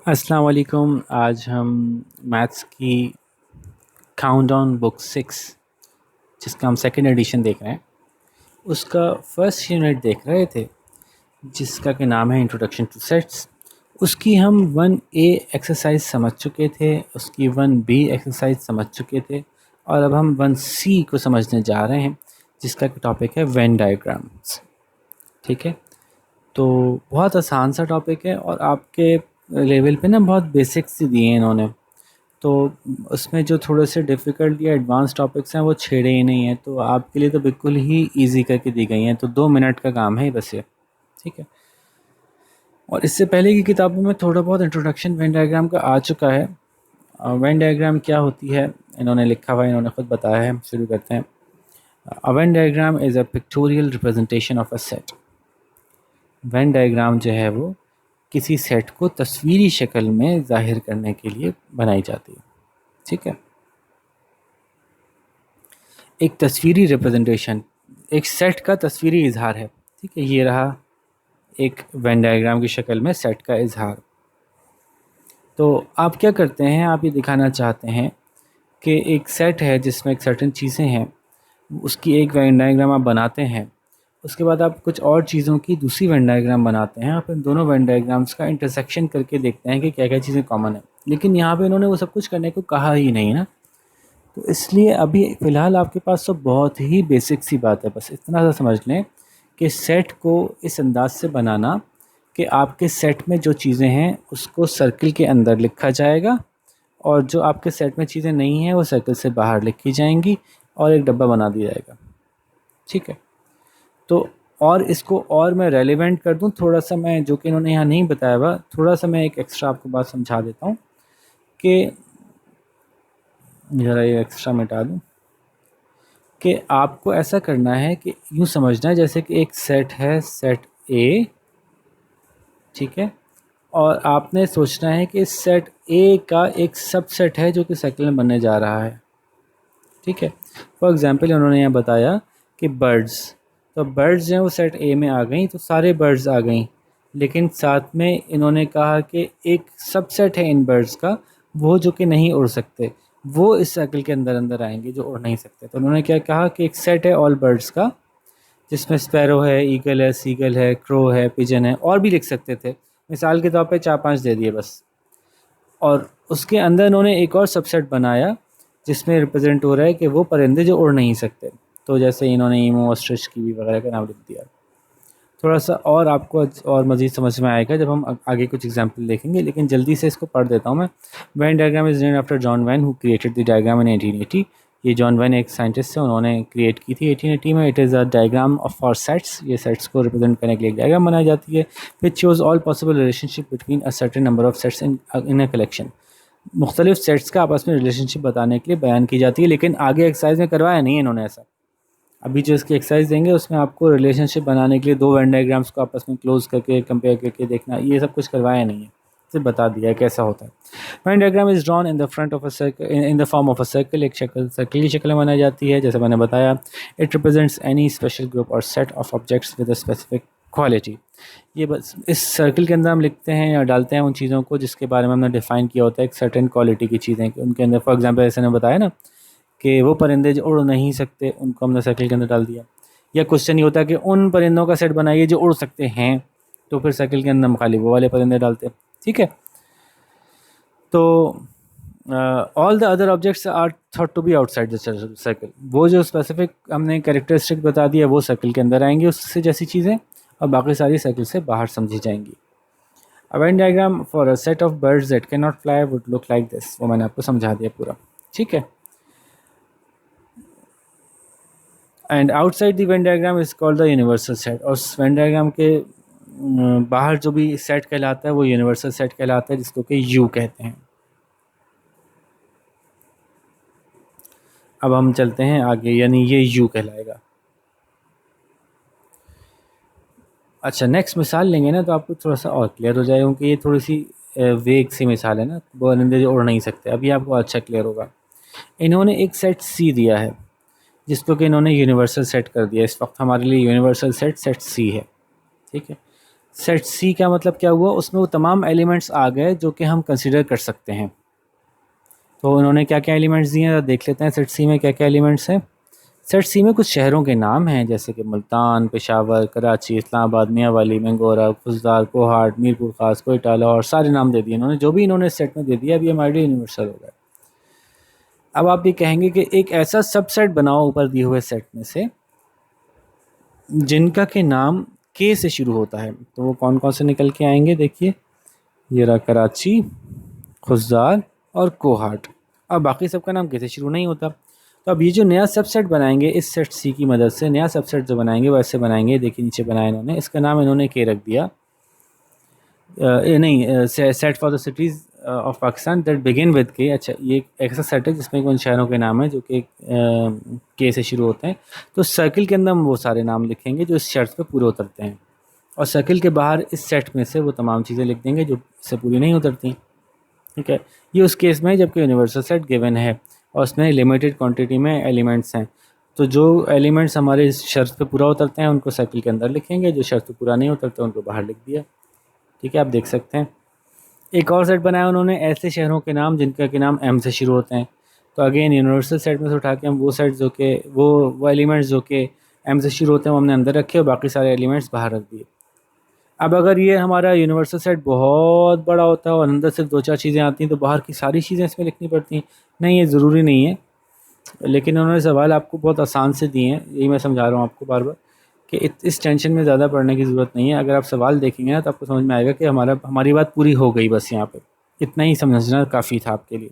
अस्सलाम वालेकुम। आज हम मैथ्स की काउंटडाउन बुक 6 जिसका हम सेकंड एडिशन देख रहे हैं, उसका फर्स्ट यूनिट देख रहे थे जिसका कि नाम है इंट्रोडक्शन टू सेट्स। उसकी हम 1A एक्सरसाइज समझ चुके थे, उसकी 1B एक्सरसाइज समझ चुके थे और अब हम 1C को समझने जा रहे हैं जिसका टॉपिक है वेन डायग्राम्स। ठीक है, तो बहुत आसान सा टॉपिक है और आपके लेवल पे ना बहुत बेसिक्स ही दिए हैं इन्होंने, तो उसमें जो थोड़े से डिफ़िकल्ट या एडवांस टॉपिक्स हैं वो छेड़े ही नहीं हैं, तो आपके लिए तो बिल्कुल ही इजी करके दी गई हैं। तो 2 मिनट का काम है बस ये। ठीक है, और इससे पहले की किताबों में थोड़ा बहुत इंट्रोडक्शन वेन डायग्राम का आ चुका है। वेन डायग्राम क्या होती है इन्होंने लिखा हुआ है, इन्होंने ख़ुद बताया है। शुरू करते हैं। A Venn diagram is a pictorial representation of a set. Venn diagram जो है वो किसी सेट को तस्वीरी शक्ल में ज़ाहिर करने के लिए बनाई जाती है। ठीक है, एक तस्वीरी रिप्रेजेंटेशन, एक सेट का तस्वीरी इजहार है। ठीक है, ये रहा एक वेन डायग्राम की शक्ल में सेट का इजहार। तो आप क्या करते हैं, आप ये दिखाना चाहते हैं कि एक सेट है जिसमें एक सर्टेन चीज़ें हैं, उसकी एक वेन डायग्राम आप बनाते हैं। उसके बाद आप कुछ और चीज़ों की दूसरी वेन डायग्राम बनाते हैं। आप इन दोनों वेन डायग्राम्स का इंटरसेक्शन करके देखते हैं कि क्या क्या चीज़ें कॉमन है। लेकिन यहाँ पे इन्होंने वो सब कुछ करने को कहा ही नहीं ना, तो इसलिए अभी फ़िलहाल आपके पास तो बहुत ही बेसिक सी बात है। बस इतना सा समझ लें कि सेट को इस अंदाज से बनाना कि आपके सेट में जो चीज़ें हैं उसको सर्किल के अंदर लिखा जाएगा और जो आपके सेट में चीज़ें नहीं हैं वो सर्किल से बाहर लिखी जाएंगी और एक डब्बा बना दिया जाएगा। ठीक है, तो और इसको और मैं रेलेवेंट कर दूं थोड़ा सा, मैं जो कि इन्होंने यहाँ नहीं बताया हुआ, थोड़ा सा मैं एक एक्स्ट्रा आपको बात समझा देता हूँ कि ज़रा ये एक्स्ट्रा मिटा दूँ कि आपको ऐसा करना है कि यूँ समझना है जैसे कि एक सेट है, सेट ए। ठीक है, और आपने सोचना है कि इस सेट ए का एक सबसेट है जो कि सर्कल में बनने जा रहा है। ठीक है, फॉर एग्जांपल उन्होंने यहाँ बताया कि बर्ड्स, तो बर्ड्स जो हैं वो सेट ए में आ गई, तो सारे बर्ड्स आ गई। लेकिन साथ में इन्होंने कहा कि एक सबसेट है इन बर्ड्स का, वो जो कि नहीं उड़ सकते, वो इस सर्कल के अंदर अंदर आएंगे जो उड़ नहीं सकते। तो उन्होंने क्या कहा कि एक सेट है ऑल बर्ड्स का जिसमें स्पैरो है, ईगल है, सीगल है, क्रो है, पिजन है, और भी लिख सकते थे। मिसाल के तौर पे 4-5 दे दिए बस। और उसके अंदर इन्होंने एक और सबसेट बनाया जिसमें रिप्रेजेंट हो रहा है कि वो परिंदे जो उड़ नहीं सकते। तो जैसे इन्होंने ईमू, ऑस्ट्रिच, कीवी वगैरह का नाम लिख दिया। थोड़ा सा और आपको और मज़ीद समझ में आएगा जब हम आगे कुछ एग्जाम्पल देखेंगे, लेकिन जल्दी से इसको पढ़ देता हूँ मैं। When diagram is named after John when who created the diagram in 1880। ये जॉन वेन एक साइंटिस्ट है, उन्होंने क्रिएट की थी 1880 में। It is a diagram of for sets, ये सेट्स को रिप्रेजेंट करने के लिए एक डायग्राम बनाई जाती है। Which shows all possible relationship between a certain number of sets in a collection. मुख्तलिफ सेट्स का आपस में रिलेशनशिप बताने के लिए बयान की जाती है, लेकिन आगे एक्सरसाइज में करवाया नहीं है इन्होंने ऐसा। अभी जो इसकी एक्सरसाइज देंगे उसमें आपको रिलेशनशिप बनाने के लिए दो वेन डायग्राम्स को आपस में क्लोज करके कंपेयर करके देखना, ये सब कुछ करवाया नहीं है, सिर्फ बता दिया है कैसा होता है। When diagram is drawn in the front of a circle in the form of a circle, एक शक्ल सर्किल की शक्ल में बनाई जाती है जैसे मैंने बताया। It represents any special group और set of objects with a specific quality. ये बस इस सर्कल के अंदर हम लिखते हैं या डालते हैं उन चीज़ों को जिसके बारे में हमने डिफ़ाइन किया होता है, एक सर्टेन क्वालिटी की चीज़ें कि उनके अंदर। फॉर एग्जांपल ऐसे ने बताया ना कि वो परिंदे जो उड़ नहीं सकते उनको हमने सर्कल के अंदर डाल दिया। या क्वेश्चन ये होता है कि उन परिंदों का सेट बनाइए जो उड़ सकते हैं, तो फिर सर्कल के अंदर हम खाली वो वाले परिंदे डालते हैं। ठीक है, तो all the other objects are thought to be outside the circle. वो जो स्पेसिफिक हमने कैरेक्टरिस्टिक बता दिया वो सर्कल के अंदर आएंगे उससे जैसी चीज़ें, और बाकी सारी सर्कल से बाहर समझी जाएंगी। A Venn diagram for a set of birds that can not fly would look like this, वो मैंने आपको समझा दिया पूरा। ठीक है, and outside the Venn diagram is called the universal set. और वेन डायग्राम के बाहर जो भी सेट कहलाता है वो यूनिवर्सल सेट कहलाता है, जिसको कि यू कहते हैं। अब हम चलते हैं आगे, यानी ये यू कहलाएगा। अच्छा, नेक्स्ट मिसाल लेंगे ना तो आपको थोड़ा सा और क्लियर हो जाएगा, क्योंकि ये थोड़ी सी वेग सी मिसाल है ना, परिंदे जो उड़ नहीं सकते। अभी आपको अच्छा क्लियर होगा। इन्होंने एक सेट सी दिया है जिसको कि इन्होंने यूनिवर्सल सेट कर दिया। इस वक्त हमारे लिए यूनिवर्सल सेट सेट सी है। ठीक है, सेट सी का मतलब क्या हुआ, उसमें वो तमाम एलिमेंट्स आ गए जो कि हम कंसिडर कर सकते हैं। तो उन्होंने क्या क्या एलिमेंट्स दिए हैं, देख लेते हैं सेट सी में क्या क्या एलिमेंट्स हैं। सेट सी में कुछ शहरों के नाम हैं, जैसे कि मुल्तान, पेशावर, कराची, इस्लामाबाद, मियांवाली, मंगोरा, खुजदार, कोहाट, मीरपुर खास, कोयटा, लाहौर, सारे नाम दे दिए इन्होंने, जो भी इन्होंने सेट में दे दिया। अब ये हमारे लिए यूनिवर्सल हो गया। अब आप ये कहेंगे कि एक ऐसा सबसेट बनाओ ऊपर दिए हुए सेट में से जिनका के नाम के से शुरू होता है। तो वो कौन कौन से निकल के आएंगे, देखिए, ये रहा कराची, खुजदार और कोहाट। अब बाकी सबका नाम के से शुरू नहीं होता। तो अब ये जो नया सबसेट बनाएंगे इस सेट सी की मदद से, नया सबसेट जो बनाएंगे वो ऐसे बनाएंगे, देखिए नीचे बनाया इन्होंने, इसका नाम इन्होंने के रख दिया, नहीं, set for the cities of Pakistan that begin with के। अच्छा, ये एक ऐसा सेट है जिसमें उन शहरों के नाम है जो कि के से शुरू होते हैं। तो सर्किल के अंदर हम वो सारे नाम लिखेंगे जो इस शर्त पे पूरे उतरते हैं, और सर्किल के बाहर इस सेट में से वो तमाम चीज़ें लिख देंगे जो इससे पूरी नहीं उतरती। ठीक है, ये उस केस में जबकि यूनिवर्सल सेट गिवन है और उसमें लिमिटेड क्वांटिटी में एलिमेंट्स हैं। तो जो एलिमेंट्स हमारे इस शर्त पे पूरा उतरते हैं उनको सर्किल के अंदर लिखेंगे, जो शर्त पे पूरा नहीं उतरते उनको बाहर लिख दिया। ठीक है, आप देख सकते हैं। एक और सेट बनाया उन्होंने, ऐसे शहरों के नाम जिनका के नाम एम से शुरू होते हैं। तो अगेन यूनिवर्सल सेट में से उठा के हम वो सेट जो कि वो एलिमेंट्स जो कि एम से शुरू होते हैं वो हमने अंदर रखे और बाकी सारे एलिमेंट्स बाहर रख दिए। अब अगर ये हमारा यूनिवर्सल सेट बहुत बड़ा होता है और अंदर सिर्फ दो चार चीज़ें आती हैं तो बाहर की सारी चीज़ें इसमें लिखनी पड़ती हैं। नहीं, ये ज़रूरी नहीं है, लेकिन उन्होंने सवाल आपको बहुत आसान से दिए हैं, यही मैं समझा रहा हूँ आपको बार बार कि इस टेंशन में ज़्यादा पढ़ने की ज़रूरत नहीं है। अगर आप सवाल देखेंगे ना तो आपको समझ में आएगा कि हमारी बात पूरी हो गई, बस यहाँ पे इतना ही समझना काफ़ी था आपके लिए।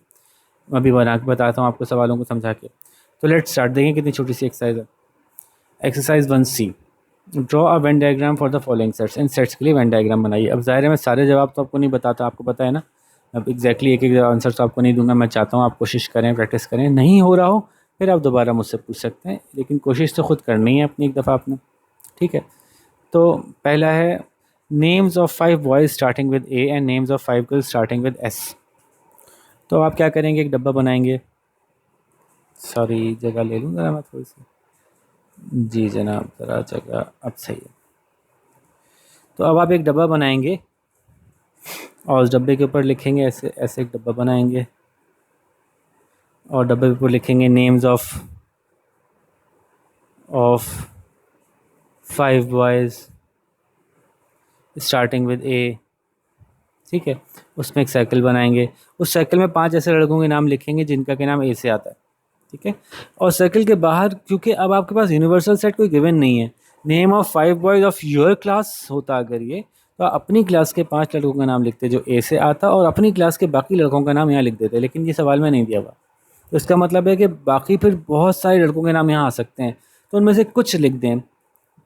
मैं अभी बना के बताता हूँ आपको सवालों को समझा के। तो लेट्स स्टार्ट, देखें कितनी छोटी सी एक्सरसाइज है। Exercise 1C, draw a Venn diagram for the following sets. In sets के लिए वेन डायग्राम बनाइए। अब ज़ाहिर है मैं सारे जवाब तो आपको नहीं बताता, आपको पता है ना। अब एग्जैक्टली एक एक आंसर तो आपको नहीं दूंगा, मैं चाहता हूँ आप कोशिश करें, प्रैक्टिस करें। नहीं हो रहा हो फिर आप दोबारा मुझसे पूछ सकते हैं, लेकिन कोशिश तो खुद करनी है अपनी एक दफ़ा आपने। ठीक है, तो पहला है names of 5 boys starting with A and names of 5 girls starting with S. तो आप क्या करेंगे, एक डब्बा बनाएंगे। सॉरी, जगह ले लूँ ज़रा मैं थोड़ी सी। जी जनाब, ज़रा जगह अब सही है। तो अब आप एक डब्बा बनाएंगे और उस डब्बे के ऊपर लिखेंगे, ऐसे ऐसे एक डब्बा बनाएंगे और डब्बे के ऊपर लिखेंगे names of 5 boys starting with A. ठीक है, उसमें एक सर्कल बनाएंगे, उस सर्कल में 5 ऐसे लड़कों के नाम लिखेंगे जिनका के नाम ए से आता है। ठीक है, और सर्कल के बाहर, क्योंकि अब आपके पास यूनिवर्सल सेट कोई गिवन नहीं है, name of 5 boys of your class होता अगर ये, तो अपनी क्लास के 5 लड़कों का नाम लिखते जो ए से आता और अपनी क्लास के बाकी लड़कों का नाम यहाँ लिख देते, लेकिन ये सवाल में नहीं दिया हुआ। तो इसका मतलब है कि बाकी फिर बहुत सारे लड़कों के नाम यहाँ आ सकते हैं, तो उनमें से कुछ लिख दें,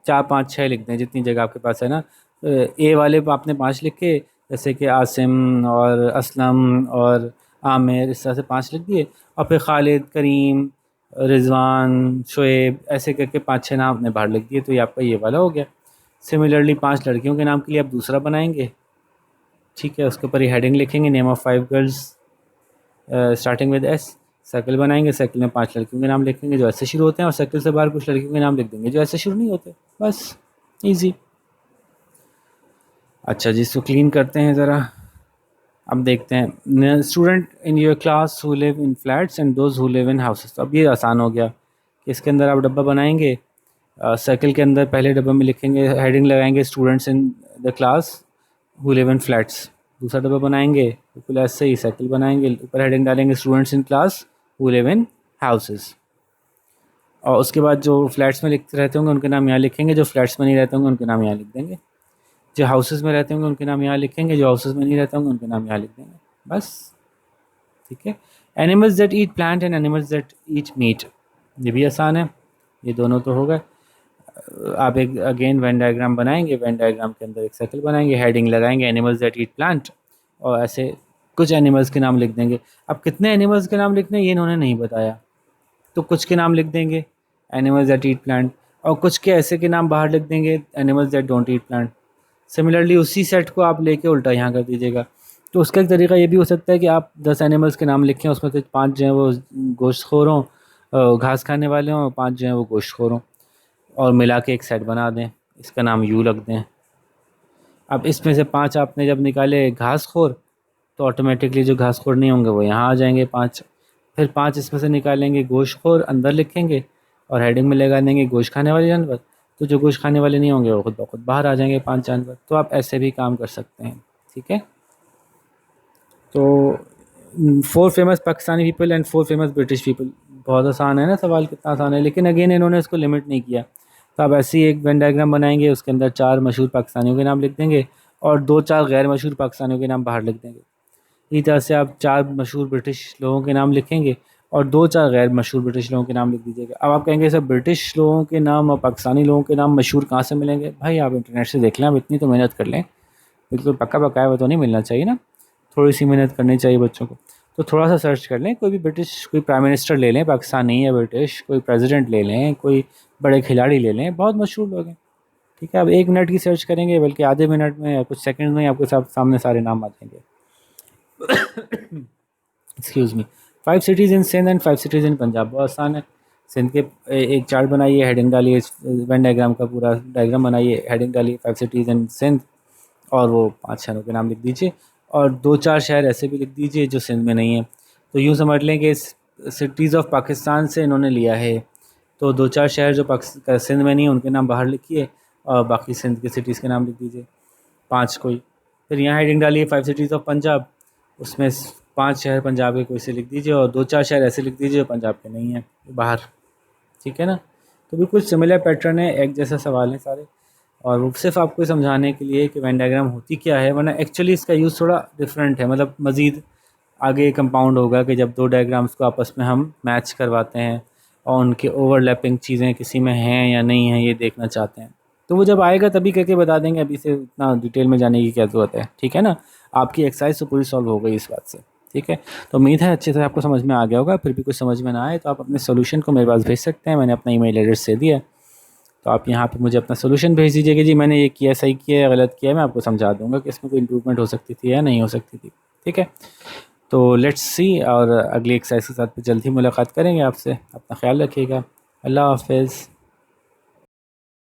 4 5 6 लिख दें, जितनी जगह आपके पास है ना। ए वाले पे आपने 5 लिखे, जैसे कि आसिम और असलम और आमिर, इस तरह से 5 लिख दिए, और फिर खालिद, करीम, रिजवान, शोएब, ऐसे करके 5 6 नाम आपने बाहर लिख दिए, तो ये आपका ये वाला हो गया। सिमिलरली 5 लड़कियों के नाम के लिए आप दूसरा बनाएंगे। ठीक है, उसके ऊपर ये हेडिंग लिखेंगे, name of 5 girls starting with S. Circle बनाएंगे, सर्कल में 5 लड़कियों के नाम लिखेंगे जो ऐसे शुरू होते हैं, और सर्कल से बाहर कुछ लड़कियों के नाम लिख देंगे जो ऐसे शुरू नहीं होते। बस, इजी। अच्छा जी, इसको क्लीन करते हैं ज़रा। अब देखते हैं, student in your class who live in flats and those who live in houses. तो अब ये आसान हो गया कि इसके अंदर आप डब्बा बनाएंगे, सर्कल के अंदर पहले डब्बे में लिखेंगे, हेडिंग लगाएंगे students in the class who live in flats. दूसरा डब्बा बनाएंगे, बिल्कुल ऐसे ही सर्कल बनाएंगे, ऊपर हेडिंग डालेंगे students in class who live in houses. और उसके बाद जो फ्लैट्स में लिखते रहते होंगे उनके नाम यहाँ लिखेंगे, जो फ्लैट्स में नहीं रहते होंगे उनके नाम यहाँ लिख देंगे, जो हाउसेस में रहते होंगे उनके नाम यहाँ लिखेंगे, जो हाउसेस में नहीं रहते होंगे उनके नाम यहाँ लिख देंगे, बस। ठीक है, animals that eat plant and animals that eat meat, ये भी आसान है, ये दोनों तो हो गए। आप एक अगेन वेन डायग्राम बनाएंगे, वेन डायग्राम के अंदर एक सर्कल बनाएंगे, हेडिंग लगाएंगे एनिमल्स दैट ईट प्लांट, और ऐसे कुछ एनिमल्स के नाम लिख देंगे। अब कितने एनिमल्स के नाम लिखने ये इन्होंने नहीं बताया, तो कुछ के नाम लिख देंगे एनिमल्स दैट ईट प्लांट, और कुछ के ऐसे के नाम बाहर लिख देंगे animals that don't eat plant. Similarly उसी सेट को आप लेके उल्टा यहाँ कर दीजिएगा। तो उसका एक तरीका ये भी हो सकता है कि आप 10 एनिमल्स के नाम लिखें, उसमें से 5 जो हैं वो गोश्तखोर हों, घास खाने वाले हों, 5 जो हैं वो गोश्तखोर हों, और मिला के एक सेट बना दें, इसका नाम यू रख दें। अब इसमें से 5 आपने जब निकाले घासखोर, तो ऑटोमेटिकली जो घासखोर नहीं होंगे वो यहाँ आ जाएंगे 5। फिर 5 इसमें से निकालेंगे गोश्तखोर, अंदर लिखेंगे और हेडिंग में लगा देंगे गोश्त खाने वाले जानवर। तो जो गोश्त खाने वाले नहीं होंगे वो खुद ब खुद बाहर आ जाएंगे 5 जानवर। तो आप ऐसे भी काम कर सकते हैं, ठीक है। तो 4 famous Pakistani people and 4 famous British people, बहुत आसान है ना सवाल, कितना आसान है, लेकिन अगेन इन्होंने इसको लिमिट नहीं किया। तो आप ऐसे ही एक वेन डायग्राम बनाएंगे, उसके अंदर 4 मशहूर पाकिस्तानियों के नाम लिख देंगे और 2-4 गैर मशहूर पाकिस्तानियों के नाम बाहर लिख देंगे। इसी तरह से आप 4 मशहूर ब्रिटिश लोगों के नाम लिखेंगे और 2-4 गैर मशहूर ब्रिटिश लोगों के नाम लिख दीजिएगा। अब आप कहेंगे सर ब्रिटिश लोगों के नाम और पाकिस्तानी लोगों के नाम मशहूर कहाँ से मिलेंगे? भाई आप इंटरनेट से देख लें, आप इतनी तो मेहनत कर लें, बिल्कुल पक्का पकाया हुआ तो नहीं मिलना चाहिए ना, थोड़ी सी मेहनत करनी चाहिए बच्चों को। तो थोड़ा सा सर्च कर लें, कोई भी ब्रिटिश, कोई प्राइम मिनिस्टर ले लें पाकिस्तानी या ब्रिटिश, कोई प्रेसिडेंट ले लें, कोई बड़े खिलाड़ी ले लें, बहुत मशहूर लोग हैं, ठीक है। अब 1 मिनट की सर्च करेंगे, बल्कि आधे मिनट में या कुछ सेकंड में आपके सामने सारे नाम आ जाएंगे। Excuse me. 5 cities in Sindh and 5 cities in Punjab, बहुत आसान है। सिंध के एक चार्ट बनाइए, हेडिंग डालिए, वेन डायग्राम का पूरा डायग्राम बनाइए, हेडिंग डालिए 5 सिटीज़ इन सिंध और वो 5 शहरों के नाम लिख दीजिए और 2-4 शहर ऐसे भी लिख दीजिए जो सिंध में नहीं है। तो यूँ समझ लें कि सिटीज़ ऑफ पाकिस्तान से इन्होंने लिया है, तो 2-4 शहर जो सिंध में नहीं है उनके नाम बाहर लिखिए और बाकी सिंध के सिटीज़ के नाम लिख दीजिए 5 कोई। फिर यहाँ हेडिंग डालिए 5 सिटीज़ ऑफ पंजाब, उसमें 5 शहर पंजाब के कोई से लिख दीजिए और 2-4 शहर ऐसे लिख दीजिए जो पंजाब के नहीं हैं बाहर, ठीक है ना। तो बिल्कुल सिमिलर पैटर्न है, एक जैसा सवाल है सारे, और वो सिर्फ आपको समझाने के लिए कि वेन डायग्राम होती क्या है, वरना एक्चुअली इसका यूज़ थोड़ा डिफरेंट है, मतलब मज़ीद आगे कंपाउंड होगा कि जब 2 डायग्राम्स को आपस में हम मैच करवाते हैं और उनके ओवरलैपिंग चीज़ें किसी में हैं या नहीं हैं ये देखना चाहते हैं। तो वो जब आएगा तभी करके बता देंगे, अभी से इतना डिटेल में जाने की क्या ज़रूरत है, ठीक है ना। आपकी एक्सरसाइज तो पूरी सॉल्व हो गई इस बात से, ठीक है। तो उम्मीद है अच्छे से आपको समझ में आ गया होगा। फिर भी कुछ समझ में ना आए तो आप अपने सोल्यूशन को मेरे पास भेज सकते हैं, मैंने अपना ईमेल एड्रेस दे दिया है। तो आप यहाँ पे मुझे अपना सोल्यूशन भेज दीजिए कि जी मैंने ये किया, सही किया या गलत किया है, मैं आपको समझा दूँगा कि इसमें कोई इम्प्रूवमेंट हो सकती थी या नहीं हो सकती थी, ठीक है। तो लेट्स सी, और अगली एक्सरसाइज के साथ जल्द ही मुलाकात करेंगे आपसे। अपना ख्याल रखिएगा। अल्लाह हाफ़िज़।